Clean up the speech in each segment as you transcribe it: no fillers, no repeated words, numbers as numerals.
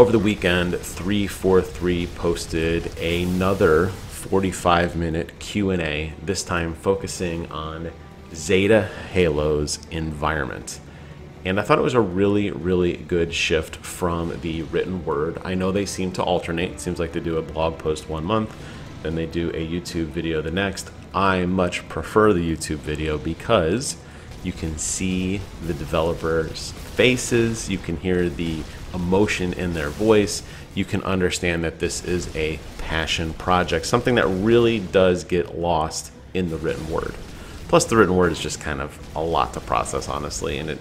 Over the weekend, 343 posted another 45-minute Q&A, this time focusing on Zeta Halo's environment. And I thought it was a really, really good shift from the written word. I know they seem to alternate. It seems like they do a blog post 1 month, then they do a YouTube video the next. I much prefer the YouTube video because you can see the developers' faces, you can hear the emotion in their voice, you can understand that this is a passion project, something that really does get lost in the written word. Plus the written word is just kind of a lot to process, honestly, and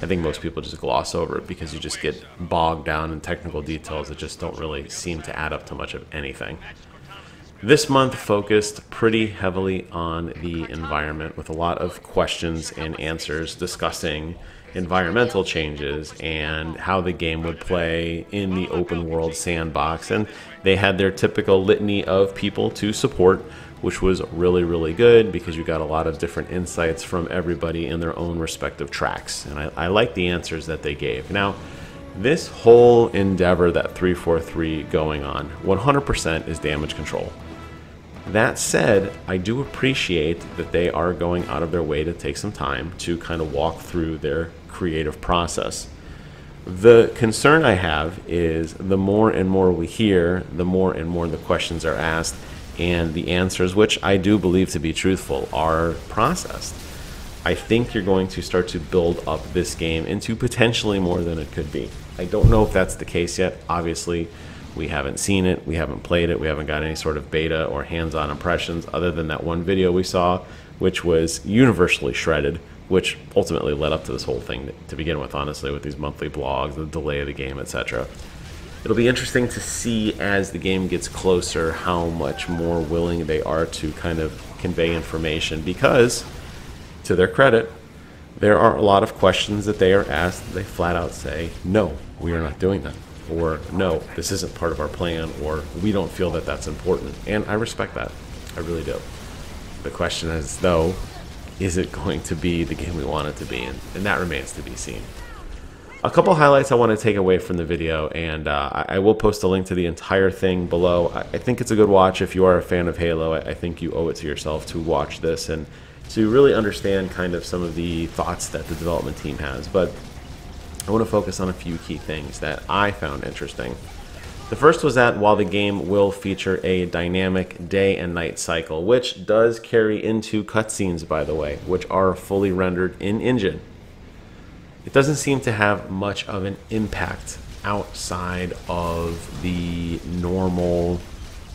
I think most people just gloss over it because you just get bogged down in technical details that just don't really seem to add up to much of anything. This month focused pretty heavily on the environment with a lot of questions and answers discussing environmental changes and how the game would play in the open world sandbox. And they had their typical litany of people to support, which was really, really good because you got a lot of different insights from everybody in their own respective tracks. And I like the answers that they gave. Now, this whole endeavor that 343 going on, 100% is damage control. That said, I do appreciate that they are going out of their way to take some time to kind of walk through their creative process. The concern I have is the more and more we hear, the more and more the questions are asked, and the answers, which I do believe to be truthful, are processed. I think you're going to start to build up this game into potentially more than it could be. I don't know if that's the case yet. Obviously, we haven't seen it, we haven't played it, we haven't got any sort of beta or hands-on impressions other than that one video we saw, which was universally shredded, which ultimately led up to this whole thing to begin with, honestly, with these monthly blogs, the delay of the game, etc. It'll be interesting to see as the game gets closer how much more willing they are to kind of convey information because, to their credit, there are a lot of questions that they are asked. They flat out say, no, we are not doing that. Or, no, this isn't part of our plan, or we don't feel that that's important. And I respect that. I really do. The question is, though, is it going to be the game we want it to be? And that remains to be seen. A couple highlights I want to take away from the video, and I will post a link to the entire thing below. I think it's a good watch if you are a fan of Halo. I think you owe it to yourself to watch this and to really understand kind of some of the thoughts that the development team has. But I want to focus on a few key things that I found interesting. The first was that while the game will feature a dynamic day and night cycle, which does carry into cutscenes, by the way, which are fully rendered in-engine, it doesn't seem to have much of an impact outside of the normal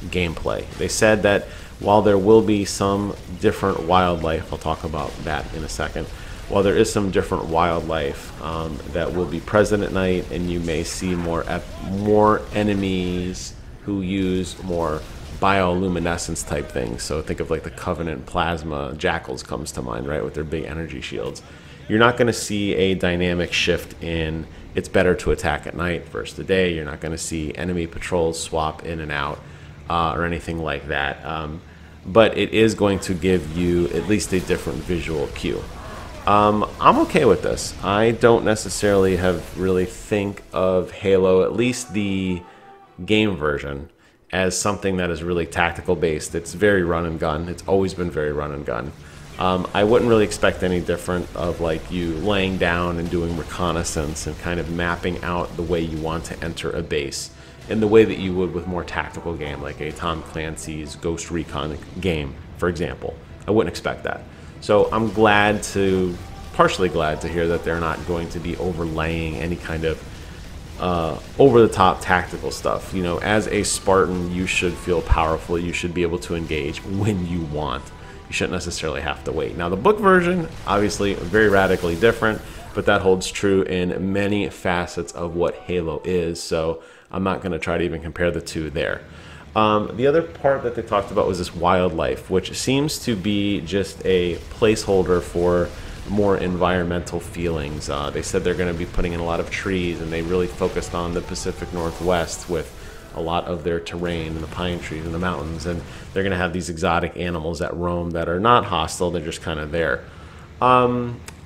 gameplay. They said that while there will be some different wildlife, I'll talk about that in a second, while there is some different wildlife that will be present at night, and you may see more enemies who use more bioluminescence type things. So think of like the Covenant plasma jackals comes to mind, right, with their big energy shields. You're not going to see a dynamic shift in it's better to attack at night versus the day. You're not going to see enemy patrols swap in and out or anything like that. But it is going to give you at least a different visual cue. I'm okay with this. I don't necessarily have really think of Halo, at least the game version, as something that is really tactical based. It's very run and gun. It's always been very run and gun. I wouldn't really expect any different of like you laying down and doing reconnaissance and kind of mapping out the way you want to enter a base in the way that you would with more tactical game like a Tom Clancy's Ghost Recon game, for example. I wouldn't expect that. So I'm partially glad to hear that they're not going to be overlaying any kind of over-the-top tactical stuff. You know, as a Spartan, you should feel powerful. You should be able to engage when you want. You shouldn't necessarily have to wait. Now, the book version, obviously, very radically different, but that holds true in many facets of what Halo is, so I'm not going to try to even compare the two there. The other part that they talked about was this wildlife, which seems to be just a placeholder for more environmental feelings. They said they're going to be putting in a lot of trees, and they really focused on the Pacific Northwest with a lot of their terrain and the pine trees and the mountains, and they're going to have these exotic animals that roam that are not hostile, they're just kind of there.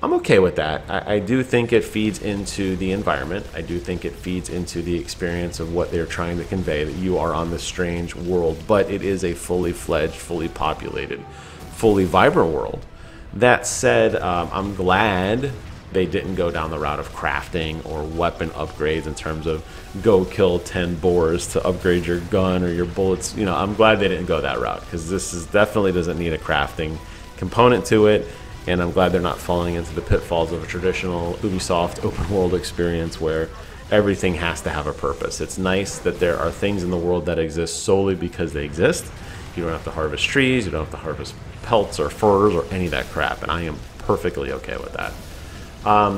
I'm okay with that. I do think it feeds into the environment. I do think it feeds into the experience of what they're trying to convey, that you are on this strange world, but it is a fully fledged, fully populated, fully vibrant world. That said, I'm glad they didn't go down the route of crafting or weapon upgrades in terms of go kill 10 boars to upgrade your gun or your bullets. You know, I'm glad they didn't go that route, because this is definitely doesn't need a crafting component to it. And I'm glad they're not falling into the pitfalls of a traditional Ubisoft open world experience where everything has to have a purpose. It's nice that there are things in the world that exist solely because they exist. You don't have to harvest trees, you don't have to harvest pelts or furs or any of that crap, and I am perfectly okay with that.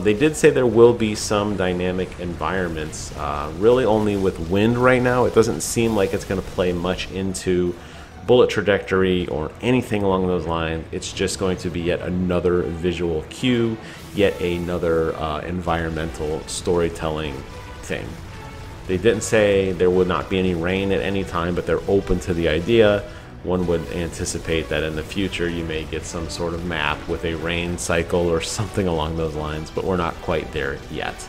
They did say there will be some dynamic environments, really only with wind right now. It doesn't seem like it's going to play much into bullet trajectory or anything along those lines. It's just going to be yet another visual cue, yet another environmental storytelling thing. They didn't say there would not be any rain at any time, but they're open to the idea. One would anticipate that in the future you may get some sort of map with a rain cycle or something along those lines, but we're not quite there yet.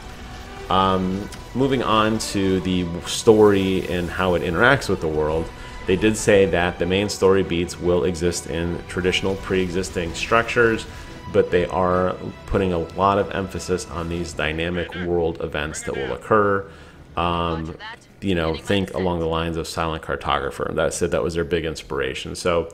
Moving on to the story and how it interacts with the world, they did say that the main story beats will exist in traditional pre-existing structures, but they are putting a lot of emphasis on these dynamic world events that will occur. You know, think along the lines of Silent Cartographer. That said, that was their big inspiration. So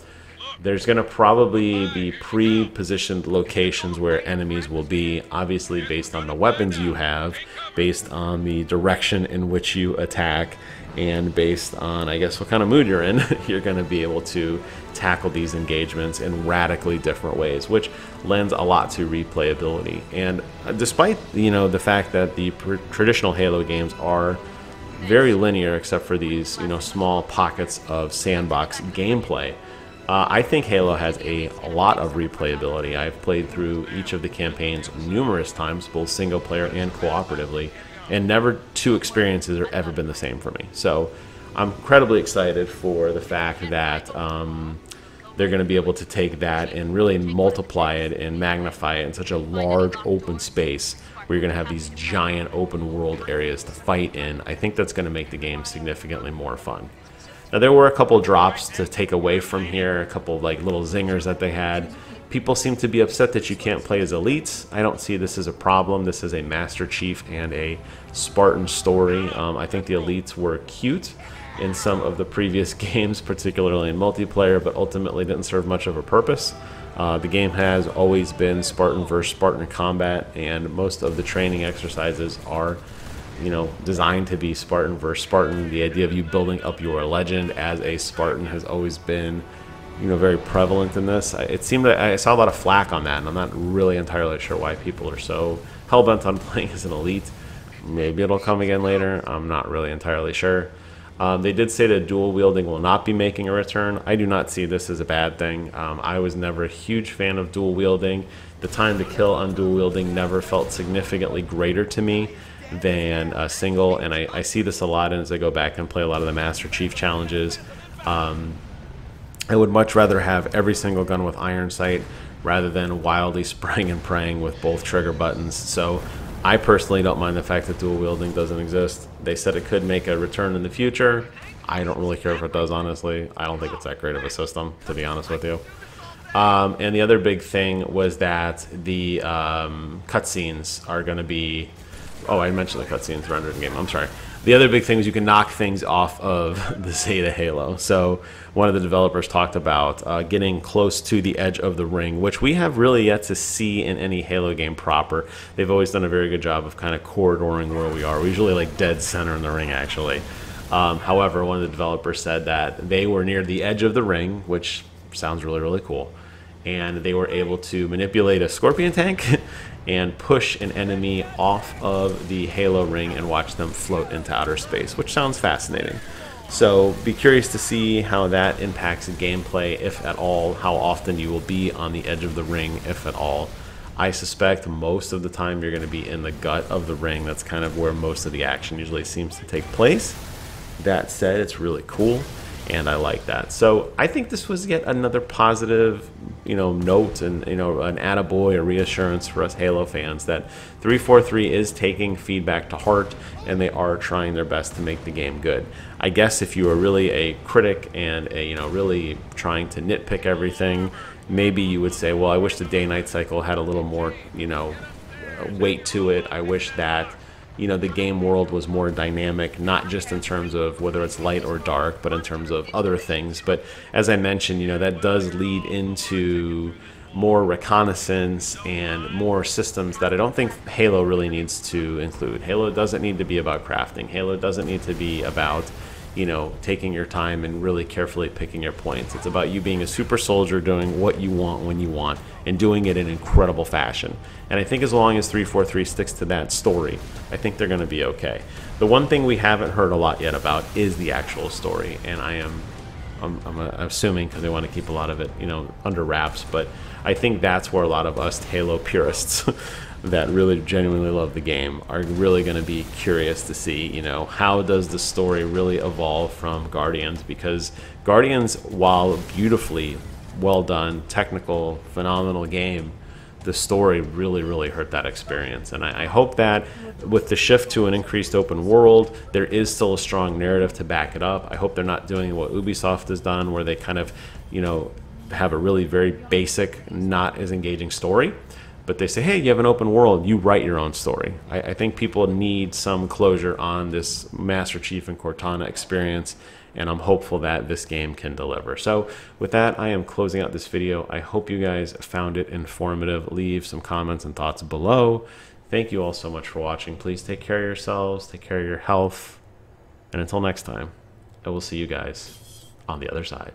there's going to probably be pre-positioned locations where enemies will be, obviously based on the weapons you have, based on the direction in which you attack, and based on, I guess, what kind of mood you're in. You're going to be able to tackle these engagements in radically different ways, which lends a lot to replayability. And despite, you know, the fact that the traditional Halo games are very linear, except for these, you know, small pockets of sandbox gameplay, I think Halo has a lot of replayability. I've played through each of the campaigns numerous times, both single player and cooperatively, and never two experiences have ever been the same for me. So I'm incredibly excited for the fact that they're going to be able to take that and really multiply it and magnify it in such a large open space where you're going to have these giant open world areas to fight in. I think that's going to make the game significantly more fun. Now, there were a couple drops to take away from here, a couple like little zingers that they had. People seem to be upset that you can't play as elites. I don't see this as a problem. This is a Master Chief and a Spartan story. I think the elites were cute in some of the previous games, particularly in multiplayer, but ultimately didn't serve much of a purpose. The game has always been Spartan versus Spartan combat, and most of the training exercises are, you know, designed to be Spartan versus Spartan. The idea of you building up your legend as a Spartan has always been, you know, very prevalent in this. It seemed that I saw a lot of flack on that, and I'm not really entirely sure why people are so hell-bent on playing as an elite. Maybe it'll come again later. I'm not really entirely sure. They did say that dual wielding will not be making a return. I do not see this as a bad thing. I was never a huge fan of dual wielding. The time to kill on dual wielding never felt significantly greater to me than a single, and I see this a lot as I go back and play a lot of the Master Chief challenges. I would much rather have every single gun with iron sight rather than wildly spraying and praying with both trigger buttons. So I personally don't mind the fact that dual wielding doesn't exist. They said it could make a return in the future. I don't really care if it does, honestly. I don't think it's that great of a system, to be honest with you. And the other big thing was that the cutscenes are going to be... Oh, I mentioned the cutscenes rendered in game. I'm sorry. The other big thing is you can knock things off of the Zeta Halo. So one of the developers talked about getting close to the edge of the ring, which we have really yet to see in any Halo game proper. They've always done a very good job of kind of corridoring where we are. We're usually like dead center in the ring, actually. However, one of the developers said that they were near the edge of the ring, which sounds really, really cool. And they were able to manipulate a scorpion tank and push an enemy off of the Halo ring and watch them float into outer space, which sounds fascinating. So be curious to see how that impacts gameplay, if at all, how often you will be on the edge of the ring, if at all. I suspect most of the time you're going to be in the gut of the ring. That's kind of where most of the action usually seems to take place. That said, it's really cool, and I like that. So I think this was yet another positive note and an attaboy, a reassurance for us Halo fans that 343 is taking feedback to heart and they are trying their best to make the game good. I guess if you are really a critic and really trying to nitpick everything, maybe you would say, well, I wish the day-night cycle had a little more weight to it. I wish that the game world was more dynamic, not just in terms of whether it's light or dark, but in terms of other things. But as I mentioned, that does lead into more reconnaissance and more systems that I don't think Halo really needs to include. Halo doesn't need to be about crafting. Halo doesn't need to be about taking your time and really carefully picking your points. It's about you being a super soldier, doing what you want when you want, and doing it in incredible fashion. And I think as long as 343 sticks to that story, I think they're going to be okay. The one thing we haven't heard a lot yet about is the actual story, and I'm assuming because they want to keep a lot of it, under wraps. But I think that's where a lot of us Halo purists that really genuinely love the game are really going to be curious to see, how does the story really evolve from Guardians? Because Guardians, while beautifully well done, technical, phenomenal game, the story really hurt that experience. And I hope that with the shift to an increased open world, there is still a strong narrative to back it up. I hope they're not doing what Ubisoft has done, where they kind of, have a really very basic, not as engaging story. But they say, hey, you have an open world, you write your own story. I think people need some closure on this Master Chief and Cortana experience, and I'm hopeful that this game can deliver. So with that, I am closing out this video. I hope you guys found it informative. Leave some comments and thoughts below. Thank you all so much for watching. Please take care of yourselves, take care of your health, and until next time, I will see you guys on the other side.